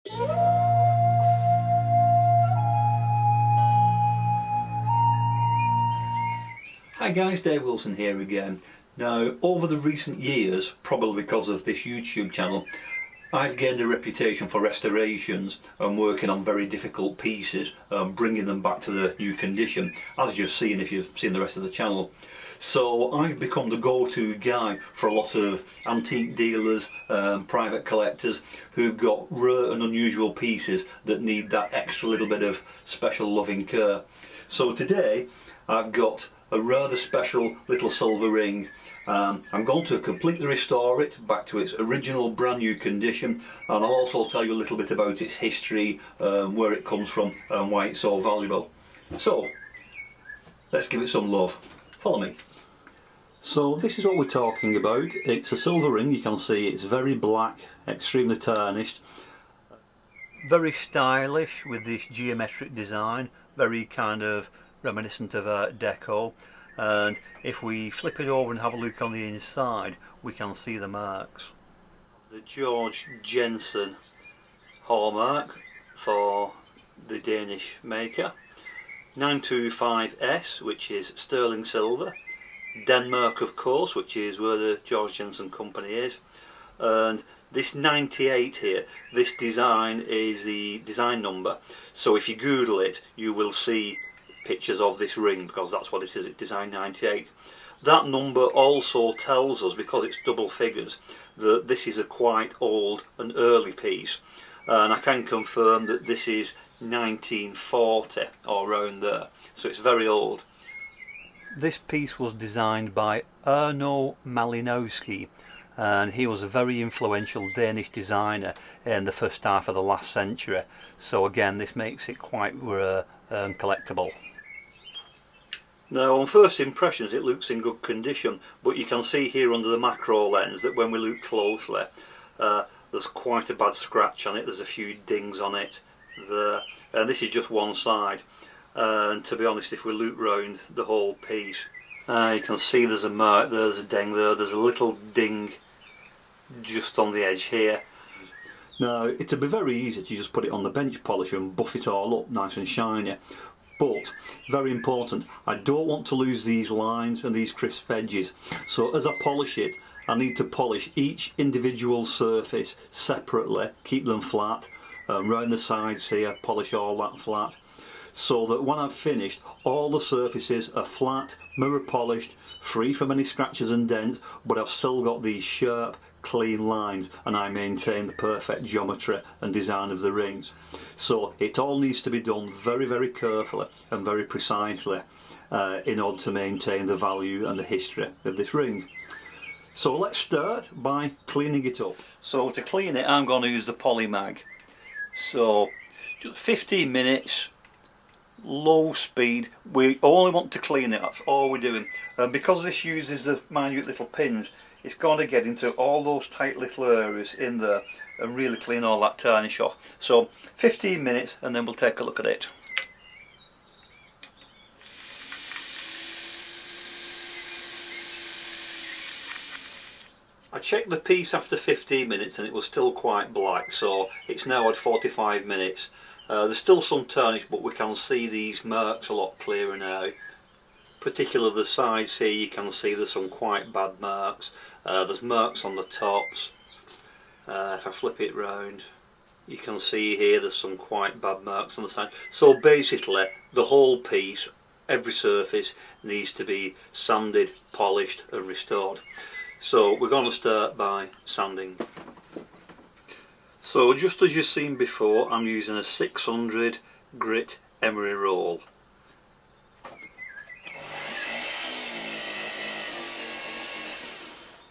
Hi guys, Dave Wilson here again. Now, over the recent years, probably because of this YouTube channel, I've gained a reputation for restorations and working on very difficult pieces, bringing them back to the new condition, as you've seen if you've seen the rest of the channel. So I've become the go-to guy for a lot of antique dealers, private collectors who've got rare and unusual pieces that need that extra little bit of special loving care. So today I've got a rather special little silver ring. I'm going to completely restore it back to its original brand new condition, and I'll also tell you a little bit about its history, where it comes from and why it's so valuable. So let's give it some love. Follow me. So this is what we're talking about. It's a silver ring. You can see it's very black, extremely tarnished, very stylish with this geometric design, very kind of reminiscent of Art Deco. And if we flip it over and have a look on the inside, we can see the marks. The Georg Jensen hallmark for the Danish maker, 1940's, which is sterling silver, Denmark of course, which is where the Georg Jensen company is, and this 98 here, this design is the design number, so if you Google it you will see pictures of this ring, because that's what it is. It's design 98. That number also tells us, because it's double figures, that this is a quite old and early piece, and I can confirm that this is 1940 or around there, so it's very old. This piece was designed by Erno Malinowski, and he was a very influential Danish designer in the first half of the last century, so again this makes it quite rare and collectible. Now on first impressions it looks in good condition, but you can see here under the macro lens that when we look closely there's quite a bad scratch on it. There's a few dings on it there, and this is just one side, and to be honest if we look round the whole piece you can see there's a mark, there's a ding there, there's a little ding just on the edge here. Now it'd be very easy to just put it on the bench polisher and buff it all up nice and shiny, but very important, I don't want to lose these lines and these crisp edges, so as I polish it I need to polish each individual surface separately, keep them flat, round the sides here polish all that flat, so that when I've finished all the surfaces are flat, mirror polished, free from any scratches and dents, but I've still got these sharp clean lines and I maintain the perfect geometry and design of the rings. So it all needs to be done very carefully and very precisely in order to maintain the value and the history of this ring. So let's start by cleaning it up. So to clean it I'm going to use the Polymag. So just 15 minutes, low speed. We only want to clean it, that's all we're doing, and because this uses the minute little pins it's going to get into all those tight little areas in there and really clean all that tarnish off. So 15 minutes and then we'll take a look at it. I checked the piece after 15 minutes and it was still quite black, so it's now at 45 minutes. There's still some tarnish, but we can see these marks a lot clearer now. Particularly the sides here, you can see there's some quite bad marks. There's marks on the tops. If I flip it round, you can see here there's some quite bad marks on the side. So basically the whole piece, every surface needs to be sanded, polished and restored. So we're going to start by sanding. So just as you've seen before, I'm using a 600 grit emery roll.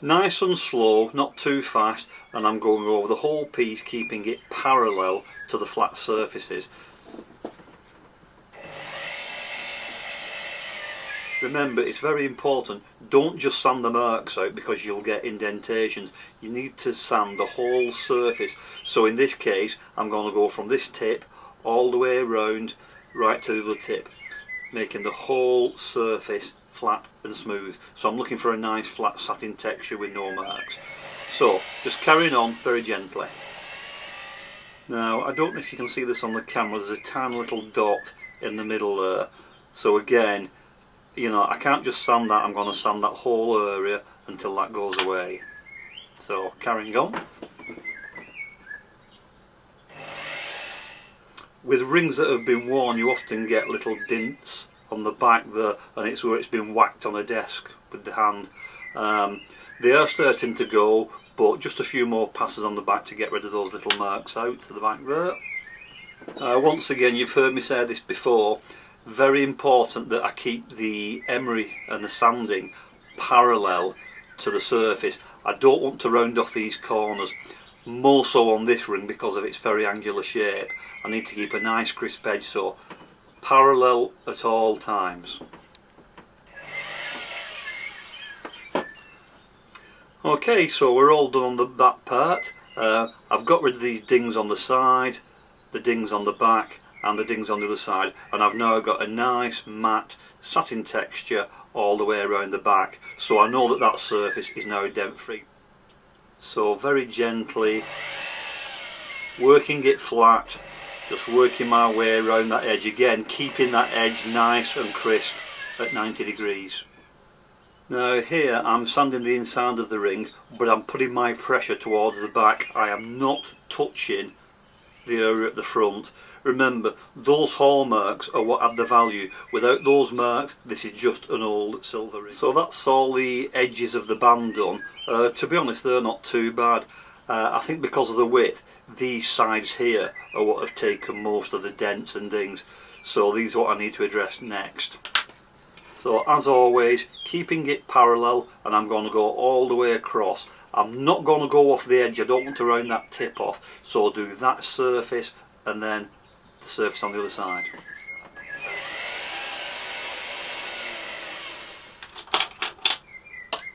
Nice and slow, not too fast, and I'm going over the whole piece, keeping it parallel to the flat surfaces. Remember, it's very important, don't just sand the marks out because you'll get indentations. You need to sand the whole surface. So in this case, I'm going to go from this tip all the way around right to the other tip, making the whole surface flat and smooth. So I'm looking for a nice flat satin texture with no marks. So just carrying on very gently. Now I don't know if you can see this on the camera, there's a tiny little dot in the middle there. So again, you know, I can't just sand that, I'm going to sand that whole area until that goes away. So carrying on. With rings that have been worn, you often get little dints on the back there, and it's where it's been whacked on a desk with the hand. They are starting to go, but just a few more passes on the back to get rid of those little marks out to the back there. Once again, you've heard me say this before, very important that I keep the emery and the sanding parallel to the surface. I don't want to round off these corners, more so on this ring because of its very angular shape. I need to keep a nice crisp edge, so parallel at all times. Okay, so we're all done on that part. I've got rid of these dings on the side, the dings on the back and the dings on the other side, and I've now got a nice matte satin texture all the way around the back, so I know that that surface is now dent free. So very gently working it flat, just working my way around that edge, again keeping that edge nice and crisp at 90 degrees. Now here I'm sanding the inside of the ring, but I'm putting my pressure towards the back. I am not touching the area at the front. Remember, those hallmarks are what add the value. Without those marks, this is just an old silver ring. So that's all the edges of the band done. To be honest, they're not too bad. I think because of the width, these sides here are what have taken most of the dents and dings. So these are what I need to address next. So as always, keeping it parallel, and I'm going to go all the way across. I'm not going to go off the edge, I don't want to round that tip off. So I'll do that surface and then the surface on the other side.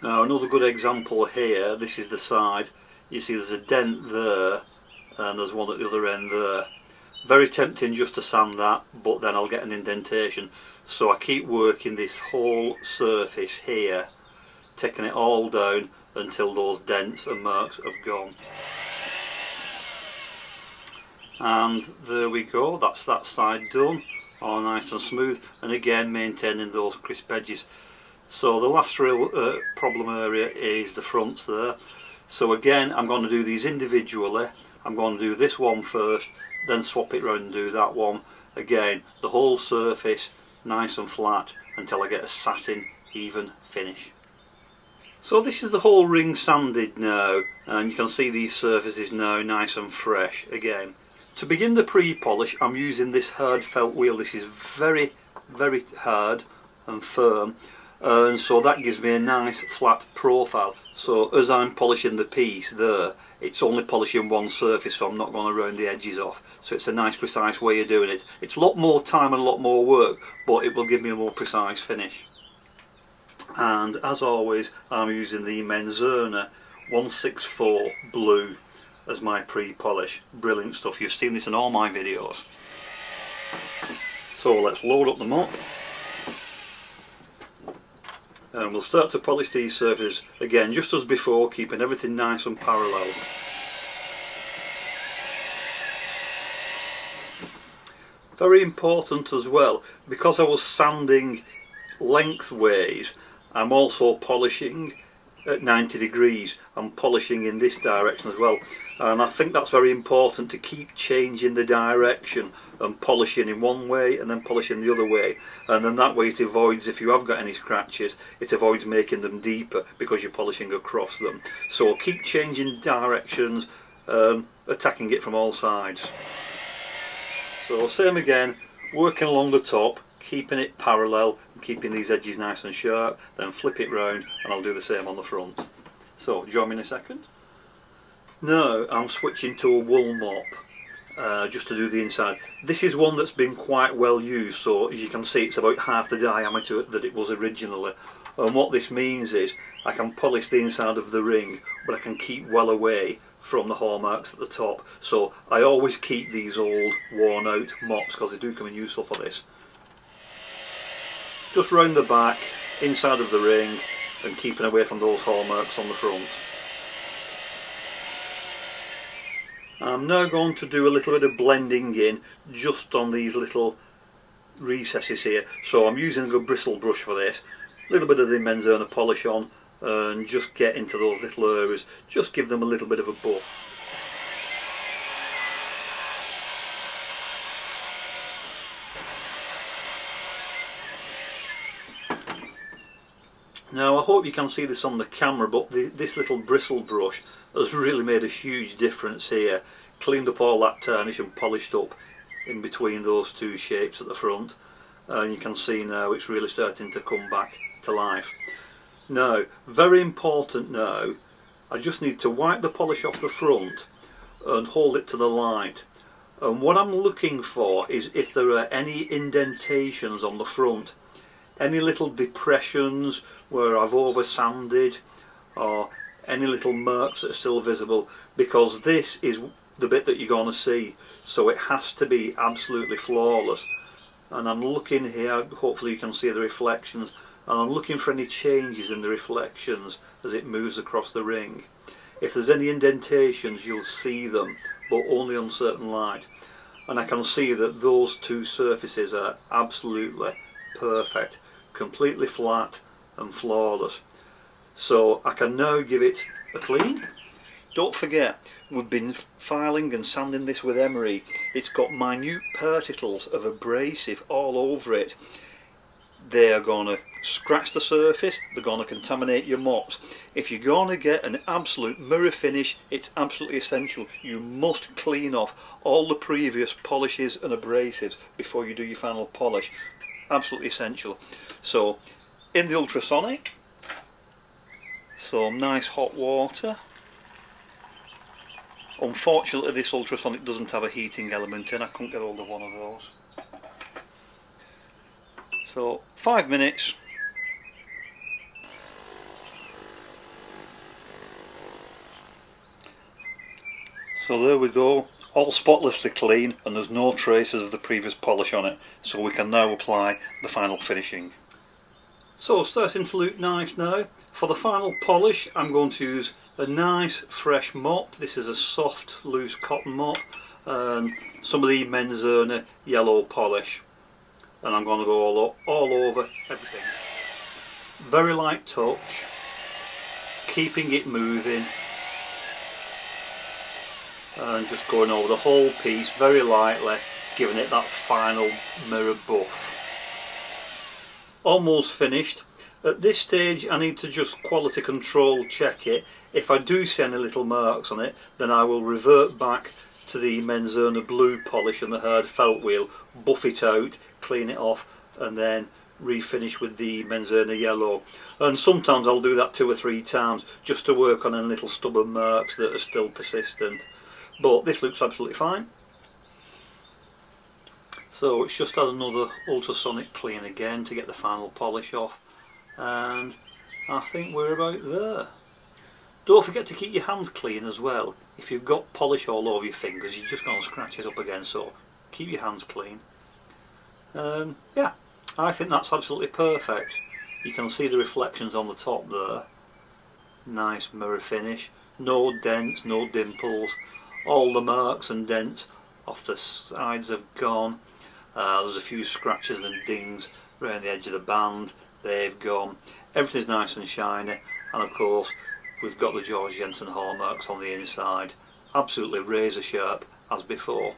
Now another good example here, this is the side. You see there's a dent there and there's one at the other end there. Very tempting just to sand that, but then I'll get an indentation. So I keep working this whole surface here, taking it all down until those dents and marks have gone. And there we go, that's that side done, all nice and smooth, and again maintaining those crisp edges. So the last real problem area is the fronts there. So again, I'm going to do these individually. I'm going to do this one first, then swap it round and do that one. Again, the whole surface nice and flat until I get a satin even finish. So this is the whole ring sanded now, and you can see these surfaces now nice and fresh again. To begin the pre-polish, I'm using this hard felt wheel. This is very hard and firm, and so that gives me a nice flat profile. So as I'm polishing the piece there, it's only polishing one surface, so I'm not going to round the edges off. So it's a nice precise way of doing it. It's a lot more time and a lot more work, but it will give me a more precise finish. And as always, I'm using the Menzerner 164 blue as my pre-polish. Brilliant stuff, you've seen this in all my videos. So let's load up the mop. And we'll start to polish these surfaces again, just as before, keeping everything nice and parallel. Very important as well, because I was sanding lengthways, I'm also polishing at 90 degrees. I'm polishing in this direction as well, and I think that's very important to keep changing the direction and polishing in one way and then polishing the other way, and then that way it avoids, if you have got any scratches, it avoids making them deeper because you're polishing across them. So keep changing directions, attacking it from all sides. So same again, working along the top, keeping it parallel and keeping these edges nice and sharp, then flip it round and I'll do the same on the front. So join me in a second. Now I'm switching to a wool mop just to do the inside. This is one that's been quite well used, so as you can see it's about half the diameter that it was originally, and what this means is I can polish the inside of the ring but I can keep well away from the hallmarks at the top. So I always keep these old worn out mops because they do come in useful for this. Just round the back, inside of the ring, and keeping away from those hallmarks on the front. I'm now going to do a little bit of blending in just on these little recesses here. So I'm using a bristle brush for this, a little bit of the Menzona polish on, and just get into those little areas, just give them a little bit of a buff. Now I hope you can see this on the camera, but this little bristle brush has really made a huge difference here. Cleaned up all that tarnish and polished up in between those two shapes at the front, and you can see now it's really starting to come back to life. Now, very important now, I just need to wipe the polish off the front and hold it to the light. And what I'm looking for is if there are any indentations on the front, any little depressions where I've over sanded, or any little marks that are still visible, because this is the bit that you're going to see, so it has to be absolutely flawless. And I'm looking here, hopefully you can see the reflections, and I'm looking for any changes in the reflections as it moves across the ring. If there's any indentations, you'll see them, but only on certain light. And I can see that those two surfaces are absolutely perfect, completely flat and flawless. So I can now give it a clean. Don't forget, we've been filing and sanding this with emery. It's got minute particles of abrasive all over it. They are going to scratch the surface, they're going to contaminate your mops. If you're going to get an absolute mirror finish, it's absolutely essential. You must clean off all the previous polishes and abrasives before you do your final polish. Absolutely essential. So, in the ultrasonic, some nice hot water. Unfortunately this ultrasonic doesn't have a heating element in, I couldn't get hold of one of those. So 5 minutes. So there we go, all spotlessly clean, and there's no traces of the previous polish on it, so we can now apply the final finishing. So starting to look nice now. For the final polish I'm going to use a nice fresh mop. This is a soft loose cotton mop and some of the Menzona yellow polish, and I'm going to go all over everything. Very light touch, keeping it moving, and just going over the whole piece very lightly, giving it that final mirror buff. Almost finished. At this stage I need to just quality control check it. If I do see any little marks on it, then I will revert back to the Menzona blue polish and the hard felt wheel, buff it out, clean it off, and then refinish with the Menzona yellow. And sometimes I'll do that 2 or 3 times just to work on any little stubborn marks that are still persistent. But this looks absolutely fine. So it's just had another ultrasonic clean again to get the final polish off, and I think we're about there. Don't forget to keep your hands clean as well. If you've got polish all over your fingers, you're just going to scratch it up again, so keep your hands clean. Yeah, I think that's absolutely perfect. You can see the reflections on the top there. Nice mirror finish, no dents, no dimples. All the marks and dents off the sides have gone. There's a few scratches and dings around the edge of the band, they've gone. Everything's nice and shiny, and of course we've got the Georg Jensen hallmarks on the inside, absolutely razor sharp as before.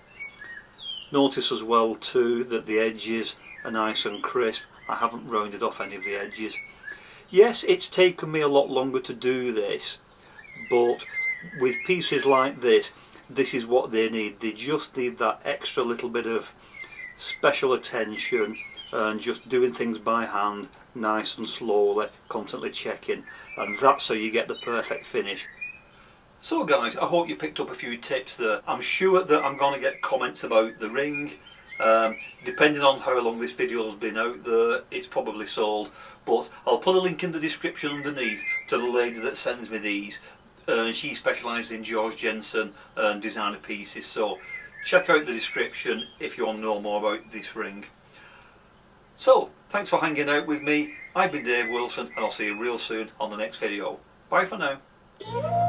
Notice as well too that the edges are nice and crisp. I haven't rounded off any of the edges. Yes, it's taken me a lot longer to do this, but with pieces like this, this is what they need. They just need that extra little bit of special attention and just doing things by hand, nice and slowly, constantly checking, and that's how you get the perfect finish. So guys, I hope you picked up a few tips there. I'm sure that I'm going to get comments about the ring. Depending on how long this video has been out there, it's probably sold, but I'll put a link in the description underneath to the lady that sends me these. She specialises in Georg Jensen and designer pieces, so check out the description if you want to know more about this ring. So, thanks for hanging out with me. I've been Dave Wilson, and I'll see you real soon on the next video. Bye for now.